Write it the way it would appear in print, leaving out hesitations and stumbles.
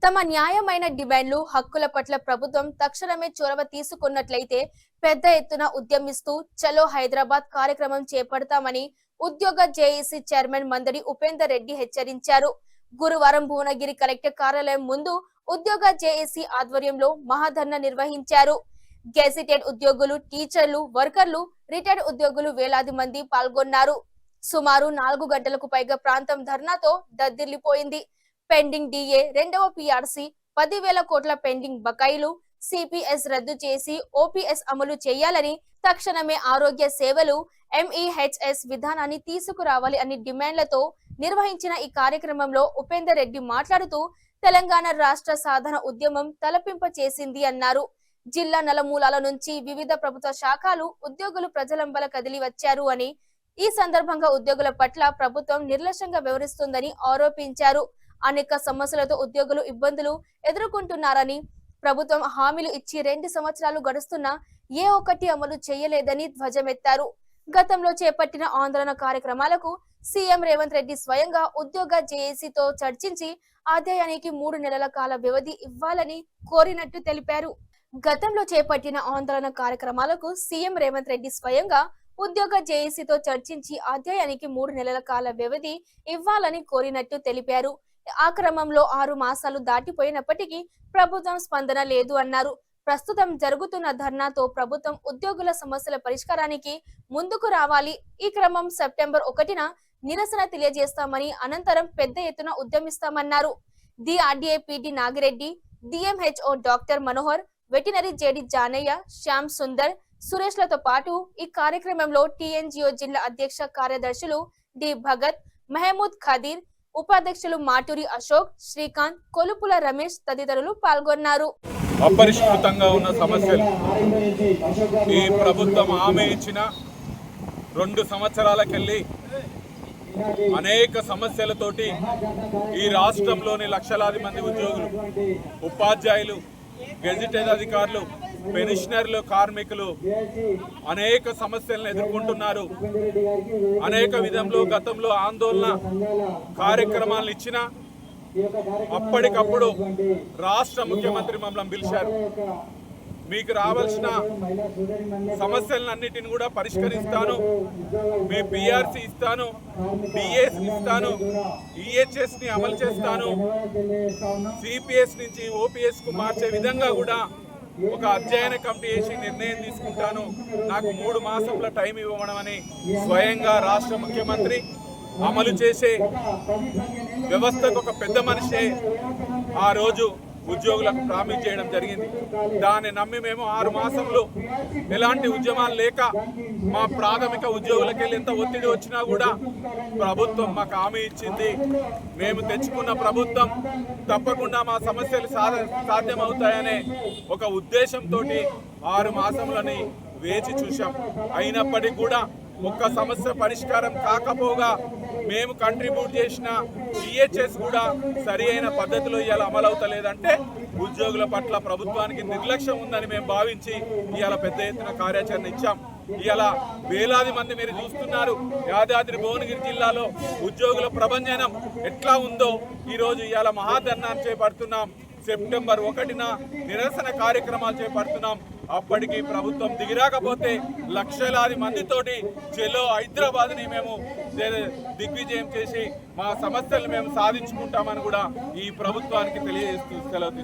తమ న్యాయమైన డిమాండ్లు హక్కుల పట్ల ప్రభుత్వం తక్షణమే చొరవ తీసుకున్నట్లయితే పెద్ద ఎత్తున ఉద్యమిస్తూ చలో హైదరాబాద్ కార్యక్రమం చేపడతామని ఉద్యోగ జేఏసీ చైర్మన్ మందడి ఉపేందర్ రెడ్డి హెచ్చరించారు. గురువారం భువనగిరి కలెక్టర్ కార్యాలయం ముందు ఉద్యోగ జేఏసీ ఆధ్వర్యంలో మహాధర్నా నిర్వహించారు. గెజిటెడ్ ఉద్యోగులు, టీచర్లు, వర్కర్లు, రిటైర్డ్ ఉద్యోగులు వేలాది మంది పాల్గొన్నారు. సుమారు 4 గంటలకు పైగా ప్రాంతం ధర్నాతో దద్దరిల్లిపోయింది. పెండింగ్ డిఏ, రెండవ పీఆర్సీ, 10,000 కోట్ల పెండింగ్ బకాయిలు, సిపిఎస్ రద్దు చేసి ఓపీఎస్ అమలు చేయాలని, తక్షణమే ఆరోగ్య సేవలు ఎంఈహెచ్ఎస్ విధానాన్ని తీసుకురావాలి అనే డిమాండ్లతో నిర్వహించిన ఈ కార్యక్రమంలో ఉపేందర్ రెడ్డి మాట్లాడుతూ తెలంగాణ రాష్ట్ర సాధన ఉద్యమం తలపింప చేసింది అన్నారు. జిల్లా నలుమూలల నుంచి వివిధ ప్రభుత్వ శాఖలు, ఉద్యోగులు ప్రజలంబల కదిలి వచ్చారు అని, ఈ సందర్భంగా ఉద్యోగుల పట్ల ప్రభుత్వం నిర్లక్ష్యంగా వ్యవహరిస్తుందని ఆరోపించారు. అనేక సమస్యలతో ఉద్యోగులు ఇబ్బందులు ఎదుర్కొంటున్నారని, ప్రభుత్వం హామీలు ఇచ్చి 2 సంవత్సరాలు గడుస్తున్నా ఏ ఒక్కటి అమలు చేయలేదని ధ్వజమెత్తారు. గతంలో చేపట్టిన ఆందోళన కార్యక్రమాలకు సీఎం రేవంత్ రెడ్డి స్వయంగా ఉద్యోగ జేఏసీతో చర్చించి అధ్యయనానికి 3 నెలల కాల వ్యవధి ఇవ్వాలని కోరినట్టు తెలిపారు. గతంలో చేపట్టిన ఆందోళన కార్యక్రమాలకు సీఎం రేవంత్ రెడ్డి స్వయంగా ఉద్యోగ జేఏసీతో చర్చించి అధ్యయనానికి 3 నెలల కాల వ్యవధి ఇవ్వాలని కోరినట్టు తెలిపారు. ఆ క్రమంలో 6 మాసాలు దాటిపోయినప్పటికీ ప్రభుత్వం స్పందన లేదు అన్నారు. ప్రస్తుతం జరుగుతున్న ధర్నాతో ప్రభుత్వం ఉద్యోగుల సమస్యల పరిష్కారానికి ముందుకు రావాలి. ఈ క్రమం సెప్టెంబర్ 1న నిరసన తెలియజేస్తామని, అనంతరం పెద్ద ఎత్తున ఉద్యమిస్తామన్నారు. DRDA PT Nagireddy, DMHO doctor Manohar, veterinary JD Janaiah, Shyam Sundar, సురేష్లతో పాటు ఈ కార్యక్రమంలో టీఎన్జిఓ జిల్లా అధ్యక్ష కార్యదర్శులు డి భగత్, మహమూద్ ఖదీర్, ఉపాధ్యక్షులు మాటూరి అశోక్, శ్రీకాంత్, కొలుపుల రమేష్ తదితరులు పాల్గొన్నారు. అపరిష్కృతంగా ఉన్న సమస్యలు ఈ ప్రభుత్వం హామీ ఇచ్చిన 2 సంవత్సరాలకెళ్ళి అనేక సమస్యలతోటి ఈ రాష్ట్రంలోని లక్షలాది మంది ఉద్యోగులు, ఉపాధ్యాయులు, గెజిటెడ్ అధికారులు, పెన్షనర్లు, కార్మికులు అనేక సమస్యలను ఎదుర్కొంటున్నారు. అనేక విధంలో గతంలో ఆందోళన కార్యక్రమాలను ఇచ్చిన అప్పటికప్పుడు రాష్ట్ర ముఖ్యమంత్రి మమ్మల్ని పిలిచారు. మీకు రావాల్సిన సమస్యలన్నిటిని కూడా పరిష్కరిస్తాను, మీ పీఆర్సీ ఇస్తాను, డిఏస్ ఇస్తాను, ఈహెచ్ఎస్ ని అమలు చేస్తాను, సిపిఎస్ నుంచి ఓపీఎస్ కు మార్చే విధంగా కూడా ఒక అధ్యయన కమిటీ వేసి నిర్ణయం తీసుకుంటాను, నాకు 3 మాసాల టైం ఇవ్వడం అని స్వయంగా రాష్ట్ర ముఖ్యమంత్రి అమలు చేసే వ్యవస్థకు ఒక పెద్ద మనిషే ఆ రోజు ఉద్యోగులకు ప్రామిస్ చేయడం జరిగింది. దాన్ని నమ్మి మేము 6 మాసంలో ఎలాంటి ఉద్యమాలు లేక మా ప్రాథమిక ఉద్యోగులకి ఎంత ఒత్తిడి వచ్చినా కూడా ప్రభుత్వం మాకు హామీ ఇచ్చింది. మేము తెచ్చుకున్న ప్రభుత్వం తప్పకుండా మా సమస్యలు సాధ్యమవుతాయనే ఒక ఉద్దేశంతో 6 మాసంలని వేచి చూశాం. అయినప్పటికీ కూడా ఒక్క సమస్య పరిష్కారం కాకపోగా మేము కంట్రిబ్యూట్ చేసిన ఈహెచ్ఎస్ కూడా సరి అయిన పద్ధతిలో ఇవాళ అమలవుతలేదంటే ఉద్యోగుల పట్ల ప్రభుత్వానికి నిర్లక్ష్యం ఉందని మేము భావించి ఇవాళ పెద్ద ఎత్తున కార్యాచరణ ఇచ్చాం. ఇవాళ వేలాది మంది మీరు చూస్తున్నారు. యాదాద్రి భువనగిరి జిల్లాలో ఉద్యోగుల ప్రభంజనం ఎట్లా ఉందో ఈరోజు ఇవాళ మహాధర్నాన్ని చేపడుతున్నాం. సెప్టెంబర్ 1న నిరసన కార్యక్రమాలు చేపడుతున్నాం. అప్పటికి ప్రభుత్వం దిగిరాకపోతే లక్షలాది మందితోటి చెలో హైదరాబాద్ ని మేము దిగ్విజయం చేసి మా సమస్యలు మేము సాధించుకుంటామని కూడా ఈ ప్రభుత్వానికి తెలియజేస్తూ సెలవు తీసుకుంటాం.